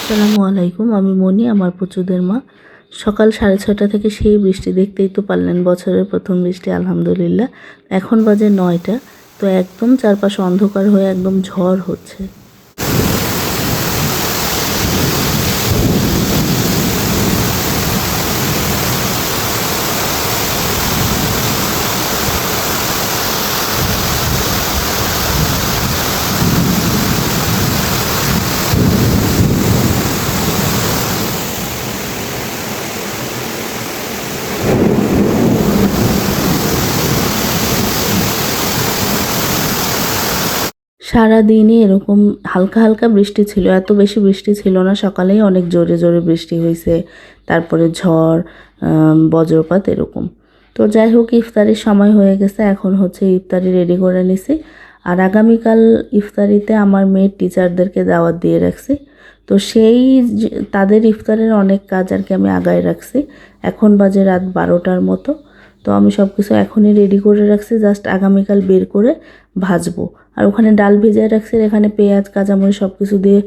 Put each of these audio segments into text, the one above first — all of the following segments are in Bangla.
আসসালামু আলাইকুম, আমি মনি, আমার পুচুদের মা। সকাল 6:30 থেকে সেই বৃষ্টি, দেখতেই তো পারলেন, বছরের প্রথম বৃষ্টি আলহামদুলিল্লাহ। এখন বাজে 9টা, তো একদম চারপাশে অন্ধকার হয়ে একদম ঝড় হচ্ছে। সারাদিনই এরকম হালকা হালকা বৃষ্টি ছিল, এত বেশি বৃষ্টি ছিল না। সকালেই অনেক জোরে জোরে বৃষ্টি হয়েছে, তারপরে ঝড়, বজ্রপাত এরকম। তো যাই হোক, ইফতারির সময় হয়ে গেছে, এখন হচ্ছে ইফতারি রেডি করে নিছি। আর আগামীকাল ইফতারিতে আমার মেয়ের টিচারদেরকে দাওয়াত দিয়ে রাখছি। তো সেই তাদের ইফতারের অনেক কাজ আর কি আমি আগায় রাখছি। এখন বাজে রাত 12টার মতো। তো আমি সব কিছু এখনই রেডি করে রাখছি, জাস্ট আগামীকাল বের করে ভাজবো। আর ওখানে ডাল ভিজিয়ে রাখছি, এখানে পেঁয়াজ কাঁচামরিচ সব কিছু দিয়ে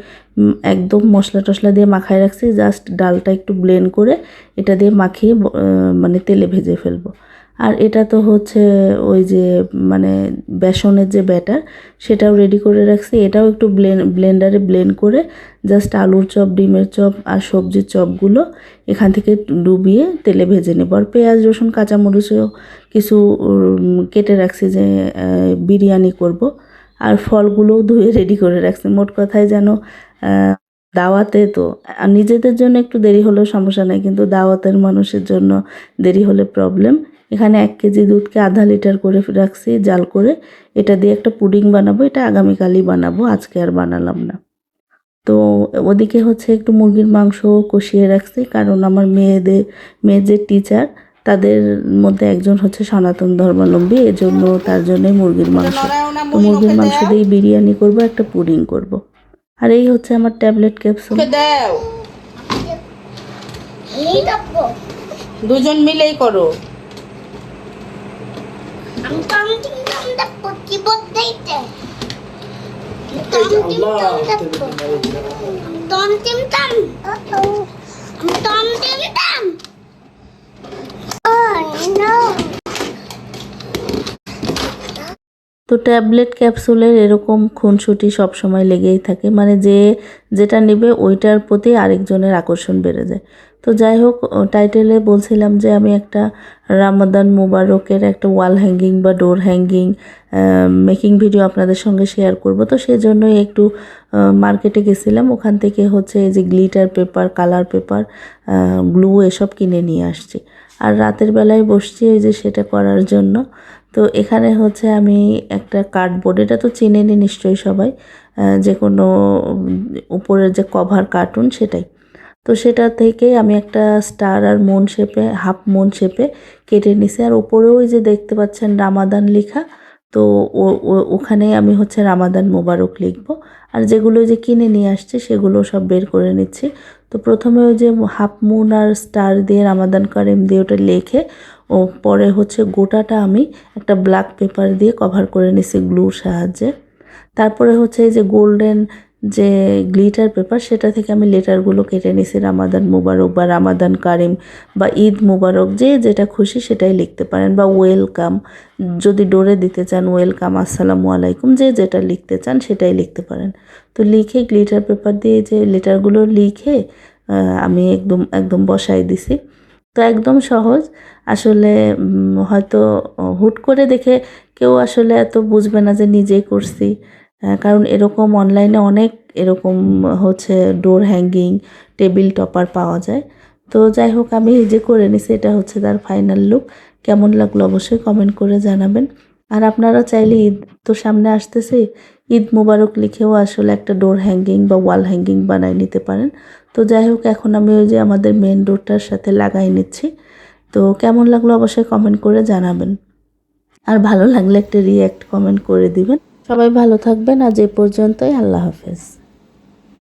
একদম মশলা টশলা দিয়ে মাখায় রাখছি। জাস্ট ডালটা একটু ব্লেন্ড করে এটা দিয়ে মাখিয়ে মানে তেলে ভেজে ফেলবো। আর এটা তো হচ্ছে ওই যে মানে বেসনের যে ব্যাটার, সেটাও রেডি করে রাখছি। এটাও একটু ব্লেন্ডারে ব্লেন্ড করে জাস্ট আলুর চপ, ডিমের চপ আর সবজির চপগুলো এখান থেকে ডুবিয়ে তেলে ভেজে নেব। আর পেঁয়াজ রসুন কাঁচামরিচও কিছু কেটে রাখছি যে বিরিয়ানি করব। আর ফলগুলোও ধুয়ে রেডি করে রাখছি। মোট কথায় যেন দাওয়াতে তো নিজেদের জন্য একটু দেরি হলেও সমস্যা নাই, কিন্তু দাওয়াতের মানুষের জন্য দেরি হলে প্রবলেম। এখানে 1 কেজি দুধকে আধা লিটার করে রাখছি জাল করে। এটা দিয়ে একটা পুডিং বানাবো, এটা আগামীকালই বানাবো, আজকে আর বানালাম না। তো ওদিকে হচ্ছে একটু মুরগির মাংস কষিয়ে রাখছি, কারণ আমার মেয়ে যে টিচার, তাদের মধ্যে একজন হচ্ছে সনাতন ধর্মাবলম্বী, এজন্য তার জন্যই মুরগির মাংস। তো মুরগির মাংস দিয়ে বিরিয়ানি করব, একটা পুডিং করব। আর এই হচ্ছে আমার ট্যাবলেট ক্যাপসুল। দুজন মিলেই করো। তো ট্যাবলেট ক্যাপসুলের এরকম খুনসুটি সব সময় লেগেই থাকে, মানে যেটা নেবে ওইটার প্রতি আরেকজনের আকর্ষণ বেড়ে যায়। তো যাই হোক, টাইটেলে বলছিলাম যে আমি একটা রামাদান মুবারকের একটা ওয়াল হ্যাঙ্গিং বা ডোর হ্যাঙ্গিং মেকিং ভিডিও আপনাদের সঙ্গে শেয়ার করব। তো সেজন্যই একটু মার্কেটে গেছিলাম, ওখান থেকে হচ্ছে এই যে glitter paper, colour paper, glue এসব কিনে নিয়ে আসছি। আর রাতের বেলায় বসছি ওই যে সেটা করার জন্য। তো এখানে হচ্ছে আমি একটা কার্ডবোর্ড, এটা তো চেনেনি নিশ্চয়ই সবাই, যে কোনো উপরের যে কভার কার্টুন সেটাই। তো সেটা থেকে আমি একটা স্টার আর মুন শেপে, হাফ মুন শেপে কেটে নিছি। আর ওপরেও ওই যে দেখতে পাচ্ছেন রামাদান লেখা, তো ওখানে আমি হচ্ছে রামাদান মোবারক লিখবো। আর যেগুলো যে কিনে নিয়ে আসছে সেগুলো সব বের করে নিচ্ছি। তো প্রথমে ওই যে হাফ মুন আর স্টার দিয়ে রামাদান কারিম দিয়ে ওটা লিখে, ও পরে হচ্ছে গোটাটা আমি একটা ব্ল্যাক পেপার দিয়ে কভার করে নিছি গ্লুর সাহায্যে। তারপরে হচ্ছে এই যে গোল্ডেন যে গ্লিটার পেপার, সেটা থেকে আমি লেটারগুলো কেটে নিছি, রামাদান মুবারক বা রামাদান কারিম বা ঈদ মুবারক, যে যেটা খুশি সেটাই লিখতে পারেন, বা ওয়েলকাম যদি ডোরে দিতে চান, ওয়েলকাম, আসসালামু আলাইকুম, যে যেটা লিখতে চান সেটাই লিখতে পারেন। তো লিখে গ্লিটার পেপার দিয়ে যে লেটারগুলো লিখে আমি একদম একদম বসাই দিছি। তো একদম সহজ আসলে। হয়তো হুট করে দেখে কেউ আসলে এত বুঝবে না যে নিজেই করছি, কারণ এরকম অনলাইনে অনেক এরকম হচ্ছে ডোর হ্যাঙ্গিং, টেবিল টপার পাওয়া যায়। তো যাই হোক, আমি যে করে নিছি এটা হচ্ছে তার ফাইনাল লুক। কেমন লাগলো অবশ্যই কমেন্ট করে জানাবেন। আর আপনারা চাইলে ঈদ তো সামনে আসতেছে, ঈদ মুবারক লিখেও আসলে একটা ডোর হ্যাঙ্গিং বা ওয়াল হ্যাঙ্গিং বানাই নিতে পারেন। তো যাই হোক, এখন আমি ওই যে আমাদের মেন ডোরটার সাথে লাগাই নিচ্ছি। তো কেমন লাগলো অবশ্যই কমেন্ট করে জানাবেন। আর ভালো লাগলে একটা রিঅ্যাক্ট কমেন্ট করে দিবেন। সবাই ভালো থাকবেন, আজ এ পর্যন্তই, আল্লাহ হাফেজ।